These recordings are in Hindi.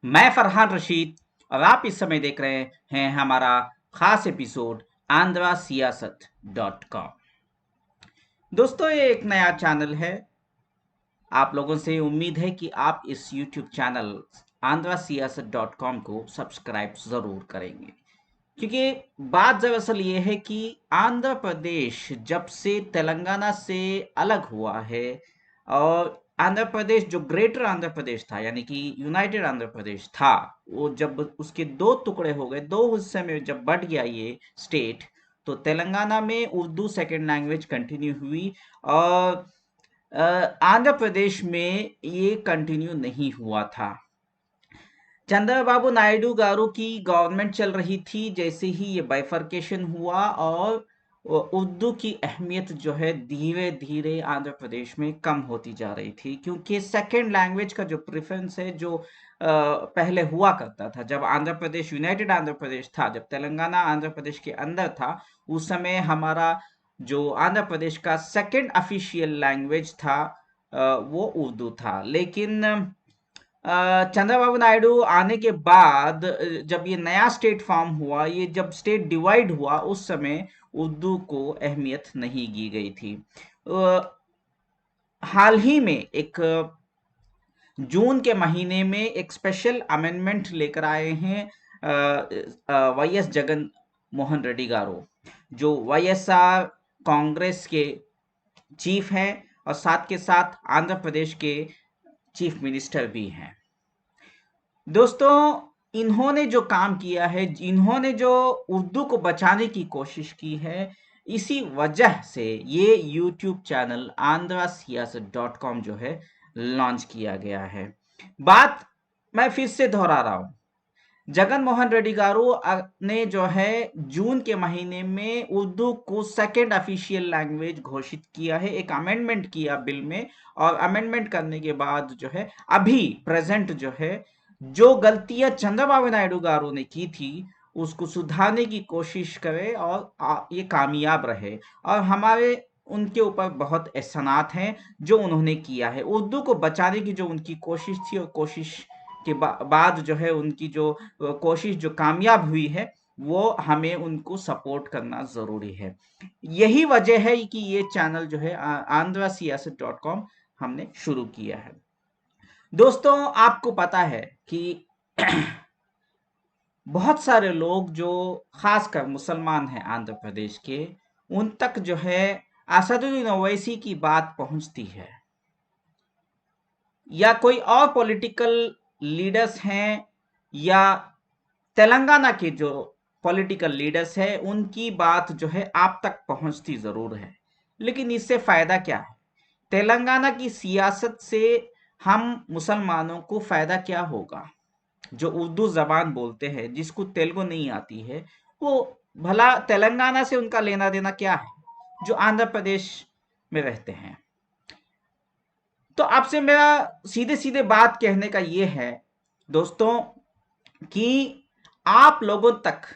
मैं फरहान रशीद और आप इस समय देख रहे हैं हमारा खास एपिसोड आंध्रा सियासत .com। दोस्तों, ये एक नया चैनल है। आप लोगों से उम्मीद है कि आप इस यूट्यूब चैनल आंध्रा सियासत .com को सब्सक्राइब ज़रूर करेंगे, क्योंकि बात दरअसल ये है कि आंध्र प्रदेश जब से तेलंगाना से अलग हुआ है, और आंध्र प्रदेश जो ग्रेटर आंध्र प्रदेश था यानी कि यूनाइटेड आंध्र प्रदेश था, वो जब उसके दो टुकड़े हो गए, दो हिस्से में जब बट गया ये स्टेट, तो तेलंगाना में उर्दू सेकेंड लैंग्वेज कंटिन्यू हुई, और आंध्र प्रदेश में ये कंटिन्यू नहीं हुआ था। चंद्रबाबू नायडू गारू की गवर्नमेंट चल रही थी, जैसे ही ये बाइफर्केशन हुआ, और उर्दू की अहमियत जो है धीरे धीरे आंध्र प्रदेश में कम होती जा रही थी, क्योंकि सेकेंड लैंग्वेज का जो प्रेफरेंस है, जो पहले हुआ करता था जब आंध्र प्रदेश यूनाइटेड आंध्र प्रदेश था, जब तेलंगाना आंध्र प्रदेश के अंदर था, उस समय हमारा जो आंध्र प्रदेश का सेकेंड ऑफिशियल लैंग्वेज था वो उर्दू था। लेकिन चंद्रबाबू नायडू आने के बाद जब ये नया स्टेट फॉर्म हुआ, ये जब स्टेट डिवाइड हुआ, उस समय उर्दू को अहमियत नहीं दी गई थी। हाल ही में एक जून के महीने में एक स्पेशल अमेंडमेंट लेकर आए हैं वाई एस जगन मोहन रेड्डी गारू, जो वाईएसआर कांग्रेस के चीफ हैं और साथ के साथ आंध्र प्रदेश के चीफ मिनिस्टर भी हैं। दोस्तों, इन्होंने जो काम किया है, इन्होंने जो उर्दू को बचाने की कोशिश की है, इसी वजह से ये यूट्यूब चैनल आंध्रा सियासत .com जो है लॉन्च किया गया है। बात मैं फिर से दोहरा रहा हूँ, जगन मोहन रेड्डी गारू ने जो है जून के महीने में उर्दू को सेकेंड ऑफिशियल लैंग्वेज घोषित किया है, एक अमेंडमेंट किया बिल में, और अमेंडमेंट करने के बाद जो है अभी प्रेजेंट जो है, जो गलतियां चंद्रबाबू नायडू गारू ने की थी उसको सुधारने की कोशिश करे, और ये कामयाब रहे, और हमारे उनके ऊपर बहुत एहसानात हैं जो उन्होंने किया है। उर्दू को बचाने की जो उनकी कोशिश थी, और कोशिश के बाद जो है उनकी जो कोशिश जो कामयाब हुई है, वो हमें उनको सपोर्ट करना जरूरी है। यही वजह है कि ये चैनल जो है आंध्रा सियासत .com हमने शुरू किया है। दोस्तों, आपको पता है कि बहुत सारे लोग जो खासकर मुसलमान हैं आंध्र प्रदेश के, उन तक जो है असदुद्दीन ओवैसी की बात पहुंचती है, या कोई और पॉलिटिकल लीडर्स हैं, या तेलंगाना के जो पॉलिटिकल लीडर्स हैं, उनकी बात जो है आप तक पहुंचती जरूर है। लेकिन इससे फायदा क्या है? तेलंगाना की सियासत से हम मुसलमानों को फायदा क्या होगा? जो उर्दू जबान बोलते हैं, जिसको तेलुगु नहीं आती है, वो भला तेलंगाना से उनका लेना देना क्या है, जो आंध्र प्रदेश में रहते हैं? तो आपसे मेरा सीधे सीधे बात कहने का ये है दोस्तों, कि आप लोगों तक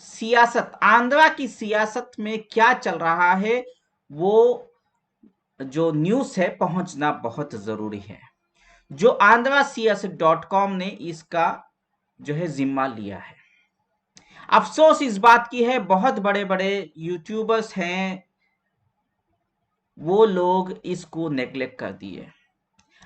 सियासत, आंध्रा की सियासत में क्या चल रहा है, वो जो न्यूज है पहुंचना बहुत जरूरी है। जो आंध्रा सियासत .com ने इसका जो है जिम्मा लिया है। अफसोस इस बात की है, बहुत बड़े बड़े यूट्यूबर्स हैं, वो लोग इसको नेग्लेक्ट कर दिए।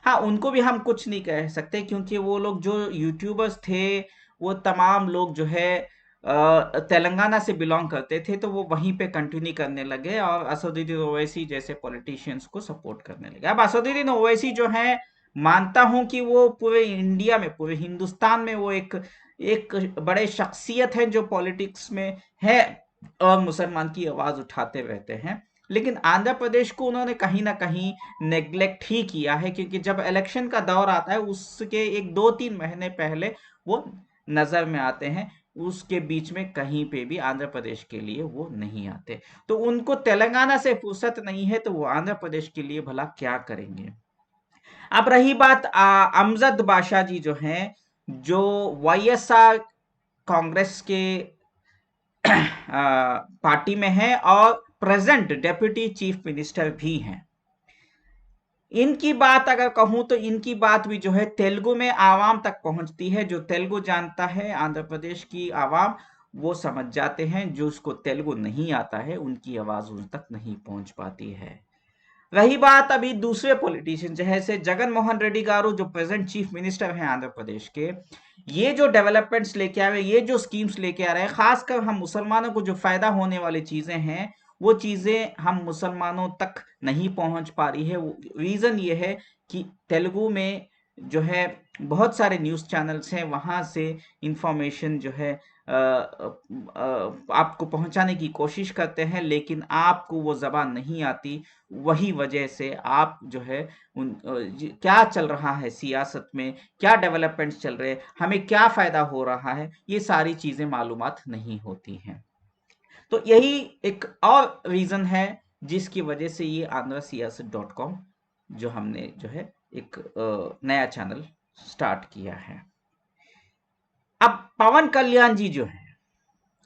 हाँ, उनको भी हम कुछ नहीं कह सकते, क्योंकि वो लोग जो यूट्यूबर्स थे, वो तमाम लोग जो है तेलंगाना से बिलोंग करते थे, तो वो वहीं पे कंटिन्यू करने लगे और असदुद्दीन ओवैसी जैसे पॉलिटिशियंस को सपोर्ट करने लगे। अब असदुद्दीन ओवैसी जो है, मानता हूं कि वो पूरे इंडिया में, पूरे हिंदुस्तान में वो एक एक बड़े शख्सियत है जो पॉलिटिक्स में है और मुसलमान की आवाज उठाते रहते हैं। लेकिन आंध्र प्रदेश को उन्होंने कहीं ना कहीं नेग्लेक्ट ही किया है, क्योंकि जब इलेक्शन का दौर आता है उसके एक 2-3 महीने पहले वो नजर में आते हैं, उसके बीच में कहीं पे भी आंध्र प्रदेश के लिए वो नहीं आते। तो उनको तेलंगाना से फुर्सत नहीं है, तो वो आंध्र प्रदेश के लिए भला क्या करेंगे? अब रही बात अमजद बादशाह जी जो हैं, जो वाईएसआर कांग्रेस के पार्टी में हैं और प्रेजेंट डेप्यूटी चीफ मिनिस्टर भी हैं। इनकी बात अगर कहूं तो इनकी बात भी जो है तेलुगु में आवाम तक पहुंचती है। जो तेलुगु जानता है आंध्र प्रदेश की आवाम, वो समझ जाते हैं। जो उसको तेलुगु नहीं आता है उनकी आवाज उन तक नहीं पहुंच पाती है। रही बात अभी दूसरे पॉलिटिशियन जैसे जगन मोहन रेड्डी गारू, जो प्रेजेंट चीफ मिनिस्टर हैं आंध्र प्रदेश के, ये जो डेवलपमेंट्स लेके आ रहे हैं, ये जो स्कीम्स लेके आ रहे हैं, खासकर हम मुसलमानों को जो फायदा होने वाली चीजें हैं, वो चीजें हम मुसलमानों तक नहीं पहुंच पा रही है। रीजन ये है कि तेलुगु में जो है बहुत सारे न्यूज चैनल्स हैं, वहां से इंफॉर्मेशन जो है आपको पहुंचाने की कोशिश करते हैं, लेकिन आपको वो जबान नहीं आती। वही वजह से आप जो है क्या चल रहा है सियासत में, क्या डेवलपमेंट्स चल रहे हैं, हमें क्या फायदा हो रहा है, ये सारी चीजें मालूमात नहीं होती हैं। तो यही एक और रीजन है जिसकी वजह से ये AndraSiyasat.com जो हमने जो है एक नया चैनल स्टार्ट किया है। अब पवन कल्याण जी जो है,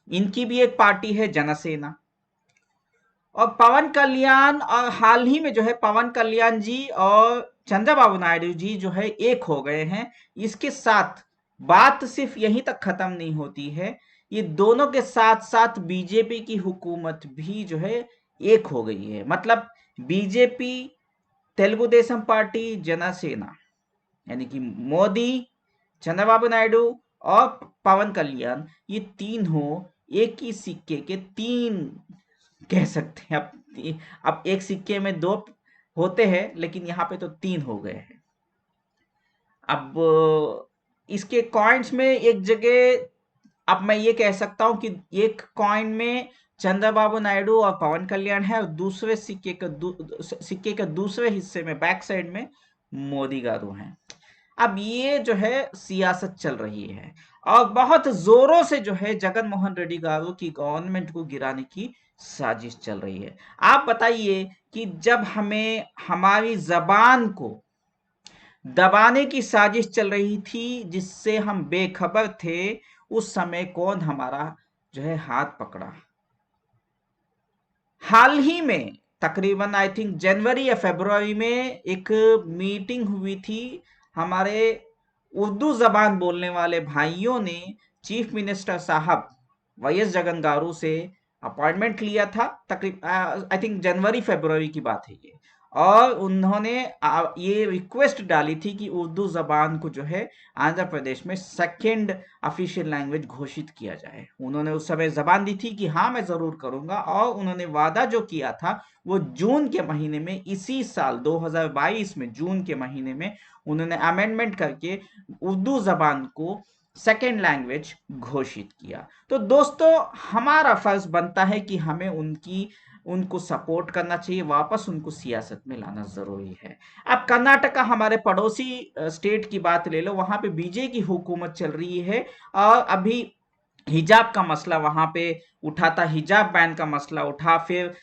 इनकी भी एक पार्टी है जनसेना, और पवन कल्याण और हाल ही में जो है पवन कल्याण जी और चंद्रबाबू नायडू जी जो है एक हो गए हैं। इसके साथ बात सिर्फ यहीं तक खत्म नहीं होती है, ये दोनों के साथ साथ बीजेपी की हुकूमत भी जो है एक हो गई है। मतलब बीजेपी, तेलुगु देशम पार्टी, जनसेना, यानी कि मोदी, चंद्रबाबू नायडू और पवन कल्याण, ये तीन हो एक ही सिक्के के तीन कह सकते हैं। अब एक सिक्के में दो होते हैं, लेकिन यहाँ पे तो तीन हो गए हैं। अब इसके कॉइन्स में एक जगह अब मैं ये कह सकता हूं कि एक कॉइन में चंद्रबाबू नायडू और पवन कल्याण है, और दूसरे सिक्के के दूसरे हिस्से में बैक साइड में मोदी गारू हैं। अब ये जो है सियासत चल रही है, और बहुत जोरों से जो है जगन मोहन रेड्डी गारू की गवर्नमेंट को गिराने की साजिश चल रही है। आप बताइए कि जब हमें हमारी जबान को दबाने की साजिश चल रही थी, जिससे हम बेखबर थे, उस समय कौन हमारा जो है हाथ पकड़ा? हाल ही में तकरीबन आई थिंक जनवरी या फरवरी में एक मीटिंग हुई थी। हमारे उर्दू जबान बोलने वाले भाइयों ने चीफ मिनिस्टर साहब वाईएस जगन गारू से अपॉइंटमेंट लिया था। तकरीबन आई थिंक जनवरी फरवरी की बात है ये, और उन्होंने ये रिक्वेस्ट डाली थी कि उर्दू जबान को जो है आंध्र प्रदेश में सेकेंड ऑफिशियल लैंग्वेज घोषित किया जाए। उन्होंने उस समय जबान दी थी कि हाँ मैं जरूर करूंगा, और उन्होंने वादा जो किया था वो जून के महीने में, इसी साल 2022 में जून के महीने में उन्होंने अमेंडमेंट करके उर्दू जबान को सेकेंड लैंग्वेज घोषित किया। तो दोस्तों, हमारा फर्ज बनता है कि हमें उनको सपोर्ट करना चाहिए, वापस उनको सियासत में लाना जरूरी है। अब कर्नाटका हमारे पड़ोसी स्टेट की बात ले लो, वहां पे बीजेपी की हुकूमत चल रही है, और अभी हिजाब का मसला वहां पे उठा था, हिजाब बैन का मसला उठा, फिर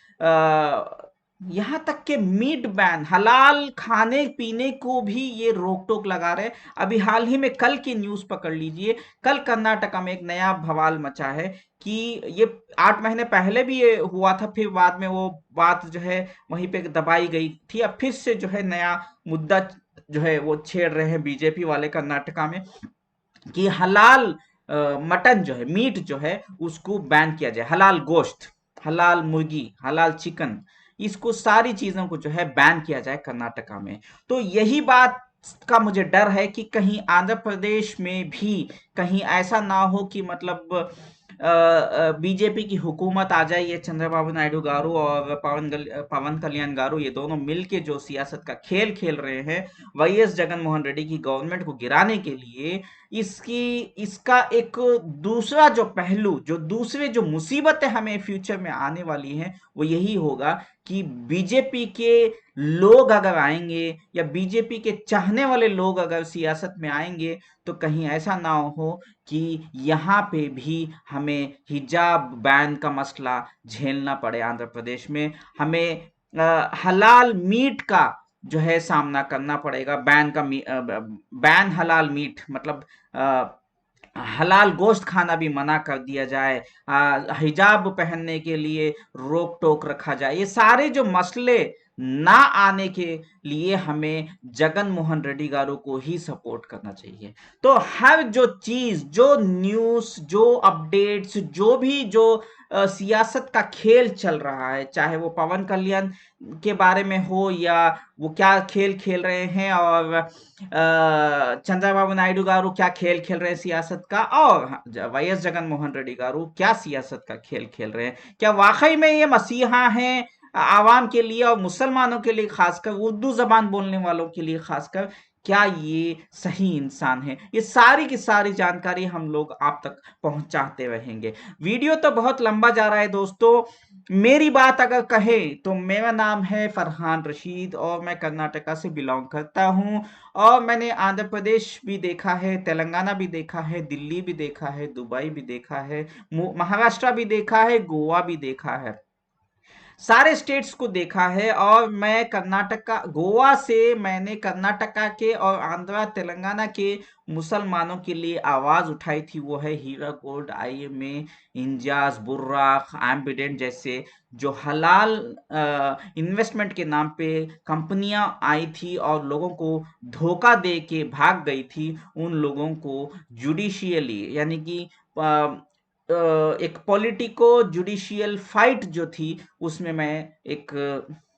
यहां तक के मीट बैन, हलाल खाने पीने को भी ये रोक टोक लगा रहे। अभी हाल ही में कल की न्यूज पकड़ लीजिए, कल कर्नाटका में एक नया बवाल मचा है कि ये 8 महीने पहले भी ये हुआ था, फिर बाद में वो बात जो है वहीं पे दबाई गई थी। अब फिर से जो है नया मुद्दा जो है वो छेड़ रहे हैं बीजेपी वाले कर्नाटका में, कि हलाल मटन जो है, मीट जो है, उसको बैन किया जाए। हलाल गोश्त, हलाल मुर्गी, हलाल चिकन, इसको सारी चीजों को जो है बैन किया जाए कर्नाटका में। तो यही बात का मुझे डर है कि कहीं आंध्र प्रदेश में भी कहीं ऐसा ना हो कि मतलब बीजेपी की हुकूमत आ जाए, ये चंद्रबाबू नायडू गारू और पवन कल्याण गारू, ये दोनों मिलके जो सियासत का खेल खेल रहे हैं वाईएस जगन मोहन रेड्डी की गवर्नमेंट को गिराने के लिए, इसका एक दूसरा जो पहलू, जो दूसरे जो मुसीबतें हमें फ्यूचर में आने वाली हैं, वो यही होगा कि बीजेपी के लोग अगर आएंगे, या बीजेपी के चाहने वाले लोग अगर सियासत में आएंगे, तो कहीं ऐसा ना हो कि यहाँ पे भी हमें हिजाब बैन का मसला झेलना पड़े। आंध्र प्रदेश में हमें हलाल मीट का जो है सामना करना पड़ेगा। बैन हलाल मीट, मतलब हलाल गोश्त खाना भी मना कर दिया जाए, हिजाब पहनने के लिए रोक टोक रखा जाए। ये सारे जो मसले ना आने के लिए हमें जगन मोहन रेड्डी गारू को ही सपोर्ट करना चाहिए। तो हर जो चीज, जो न्यूज, जो अपडेट्स, जो भी जो सियासत का खेल चल रहा है, चाहे वो पवन कल्याण के बारे में हो या वो क्या खेल खेल रहे हैं, और चंद्रबाबू नायडू गारू क्या खेल खेल रहे हैं सियासत का, और वाईएस जगन मोहन रेड्डी गारू क्या सियासत का खेल खेल रहे हैं, क्या वाकई में ये मसीहा हैं आवाम के लिए और मुसलमानों के लिए, खासकर उर्दू जबान बोलने वालों के लिए खासकर, क्या ये सही इंसान है, ये सारी की सारी जानकारी हम लोग आप तक पहुंचाते रहेंगे। वीडियो तो बहुत लंबा जा रहा है दोस्तों। मेरी बात अगर कहे तो मेरा नाम है फरहान रशीद और मैं कर्नाटका से बिलोंग करता हूं, और मैंने आंध्र प्रदेश भी देखा है, तेलंगाना भी देखा है, दिल्ली भी देखा है, दुबई भी देखा है, महाराष्ट्र भी देखा है, गोवा भी देखा है, सारे स्टेट्स को देखा है। और मैं कर्नाटका, गोवा से मैंने कर्नाटका के और आंध्रा तेलंगाना के मुसलमानों के लिए आवाज उठाई थी। वो है हीरा गोल्ड, आईएमए, इंजाज, बुर्राक, एम्बिडेंट जैसे जो हलाल इन्वेस्टमेंट के नाम पे कंपनियां आई थी और लोगों को धोखा दे के भाग गई थी, उन लोगों को जुडिशियली, यानी कि एक पॉलिटिको जुडिशियल फाइट जो थी, उसमें मैं एक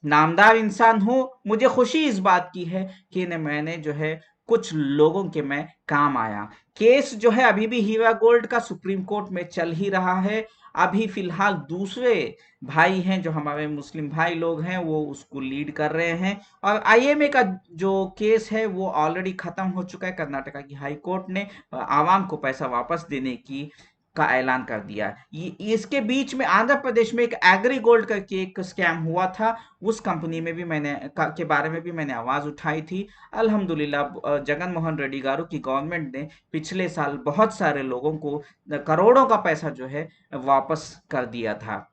नामदार इंसान हूं। मुझे खुशी इस बात की है कि मैंने जो है कुछ लोगों के मैं काम आया। केस जो है अभी भी हीरा गोल्ड का सुप्रीम कोर्ट में चल ही रहा है। अभी फिलहाल दूसरे भाई हैं जो हमारे मुस्लिम भाई लोग हैं, वो उसको लीड कर रहे हैं। और आईएमए का जो केस है वो ऑलरेडी खत्म हो चुका है। कर्नाटका की हाई कोर्ट ने आवाम को पैसा वापस देने की का ऐलान कर दिया। इसके बीच में आंध्र प्रदेश में एक एग्री गोल्ड करके एक स्कैम हुआ था, उस कंपनी में भी के बारे में भी मैंने आवाज उठाई थी। अल्हम्दुलिल्लाह जगन मोहन रेड्डी गारू की गवर्नमेंट ने पिछले साल बहुत सारे लोगों को करोड़ों का पैसा जो है वापस कर दिया था।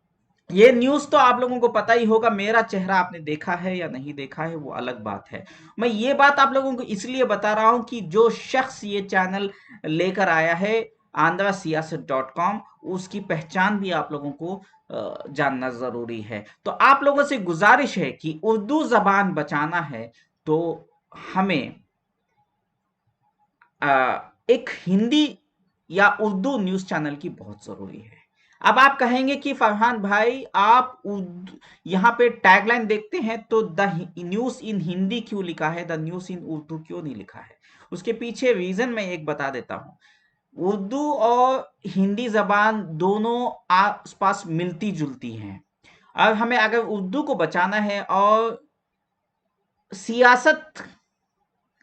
ये न्यूज तो आप लोगों को पता ही होगा, मेरा चेहरा आपने देखा है या नहीं देखा है वो अलग बात है। मैं ये बात आप लोगों को इसलिए बता रहा हूं कि जो शख्स ये चैनल लेकर आया है AndraSiyasat.com, उसकी पहचान भी आप लोगों को जानना जरूरी है। तो आप लोगों से गुजारिश है कि उर्दू जबान बचाना है तो हमें एक हिंदी या उर्दू न्यूज चैनल की बहुत जरूरी है। अब आप कहेंगे कि फरहान भाई आप यहाँ पे टैगलाइन देखते हैं तो द न्यूज इन हिंदी क्यों लिखा है, द न्यूज इन उर्दू क्यों नहीं लिखा है? उसके पीछे रीजन मैं एक बता देता हूं। उर्दू और हिंदी जबान दोनों आसपास मिलती जुलती हैं। अब हमें अगर उर्दू को बचाना है और सियासत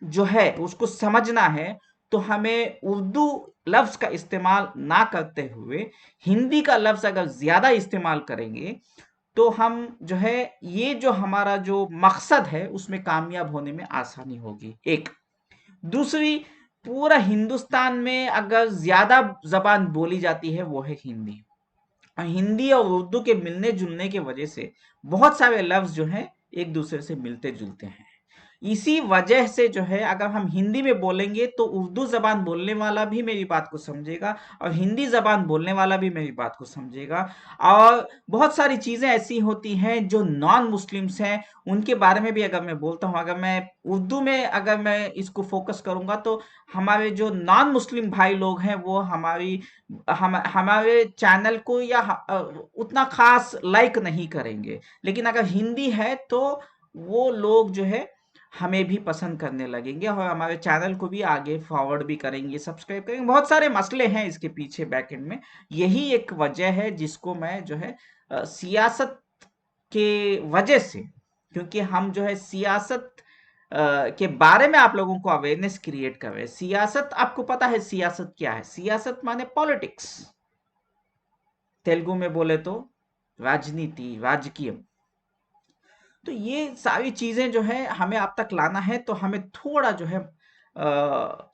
जो है उसको समझना है, तो हमें उर्दू लफ्ज का इस्तेमाल ना करते हुए हिंदी का लफ्ज अगर ज्यादा इस्तेमाल करेंगे तो हम जो है ये जो हमारा जो मकसद है उसमें कामयाब होने में आसानी होगी। एक दूसरी, पूरा हिंदुस्तान में अगर ज्यादा जबान बोली जाती है वो है हिंदी। और हिंदी और उर्दू के मिलने जुलने की वजह से बहुत सारे लफ्ज जो हैं एक दूसरे से मिलते जुलते हैं। इसी वजह से जो है अगर हम हिंदी में बोलेंगे तो उर्दू जबान बोलने वाला भी मेरी बात को समझेगा और हिंदी जबान बोलने वाला भी मेरी बात को समझेगा। और बहुत सारी चीजें ऐसी होती हैं जो नॉन मुस्लिम्स हैं, उनके बारे में भी अगर मैं बोलता हूं, अगर मैं उर्दू में अगर मैं इसको फोकस करूंगा तो हमारे जो नॉन मुस्लिम भाई लोग हैं वो हमारे चैनल को या उतना खास लाइक नहीं करेंगे। लेकिन अगर हिंदी है तो वो लोग जो है हमें भी पसंद करने लगेंगे और हमारे चैनल को भी आगे फॉरवर्ड भी करेंगे, सब्सक्राइब करेंगे। बहुत सारे मसले हैं इसके पीछे बैक एंड में। यही एक वजह है जिसको मैं जो है सियासत के वजह से, क्योंकि हम जो है सियासत के बारे में आप लोगों को अवेयरनेस क्रिएट कर रहे हैं। सियासत, आपको पता है सियासत क्या है? सियासत माने पॉलिटिक्स, तेलुगु में बोले तो राजनीति, राजकीय। तो ये सारी चीजें जो है हमें आप तक लाना है तो हमें थोड़ा जो है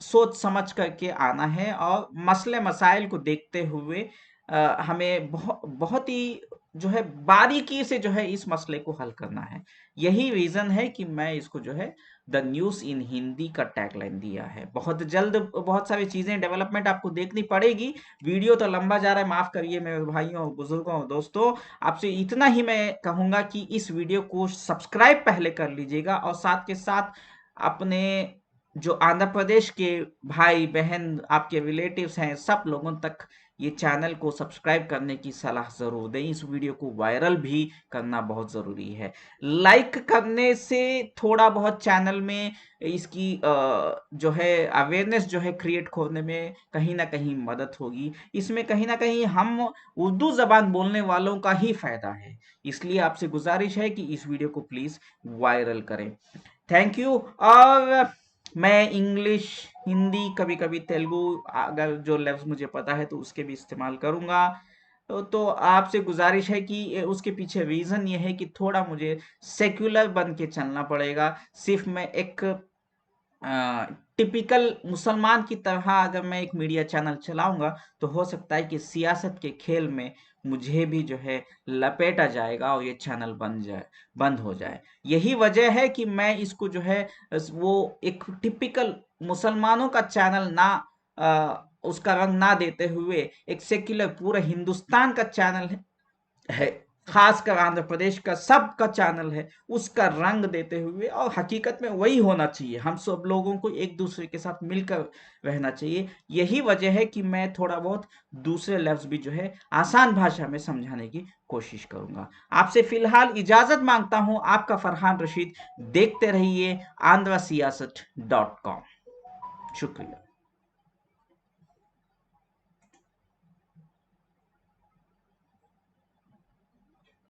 सोच समझ करके आना है और मसले मसाइल को देखते हुए हमें बहुत ही जो है बारीकी से जो है इस मसले को हल करना है। यही रीजन है कि मैं इसको जो है द न्यूज इन हिंदी का टैगलाइन दिया है। बहुत जल्द बहुत सारी चीजें डेवलपमेंट आपको देखनी पड़ेगी। वीडियो तो लंबा जा रहा है, माफ करिए मेरे भाइयों, बुजुर्गों, दोस्तों। आपसे इतना ही मैं कहूंगा कि इस वीडियो को सब्सक्राइब पहले कर लीजिएगा और साथ के साथ अपने जो आंध्र प्रदेश के भाई बहन, आपके रिलेटिव्स हैं, सब लोगों तक ये चैनल को सब्सक्राइब करने की सलाह जरूर दें। इस वीडियो को वायरल भी करना बहुत जरूरी है। लाइक करने से थोड़ा बहुत चैनल में इसकी जो है अवेयरनेस जो है क्रिएट होने में कहीं ना कहीं मदद होगी। इसमें कहीं ना कहीं हम उर्दू जबान बोलने वालों का ही फायदा है। इसलिए आपसे गुजारिश है कि इस वीडियो को प्लीज वायरल करें। Thank you. और मैं इंग्लिश, हिंदी, कभी कभी तेलुगु, अगर जो लफ्ज मुझे पता है तो उसके भी इस्तेमाल करूंगा। तो आपसे गुजारिश है कि उसके पीछे रीजन ये है कि थोड़ा मुझे सेक्युलर बन के चलना पड़ेगा। सिर्फ मैं एक टिपिकल मुसलमान की तरह अगर मैं एक मीडिया चैनल चलाऊंगा तो हो सकता है कि सियासत के खेल में मुझे भी जो है लपेटा जाएगा और ये चैनल बंद हो जाए। यही वजह है कि मैं इसको जो है वो एक टिपिकल मुसलमानों का चैनल ना उसका रंग ना देते हुए एक सेक्युलर पूरा हिंदुस्तान का चैनल है, खासकर आंध्र प्रदेश का सबका चैनल है, उसका रंग देते हुए। और हकीकत में वही होना चाहिए, हम सब लोगों को एक दूसरे के साथ मिलकर रहना चाहिए। यही वजह है कि मैं थोड़ा बहुत दूसरे लफ्ज भी जो है आसान भाषा में समझाने की कोशिश करूंगा। आपसे फिलहाल इजाजत मांगता हूं, आपका फरहान रशीद। देखते रहिए AndraSiyasat.com। शुक्रिया।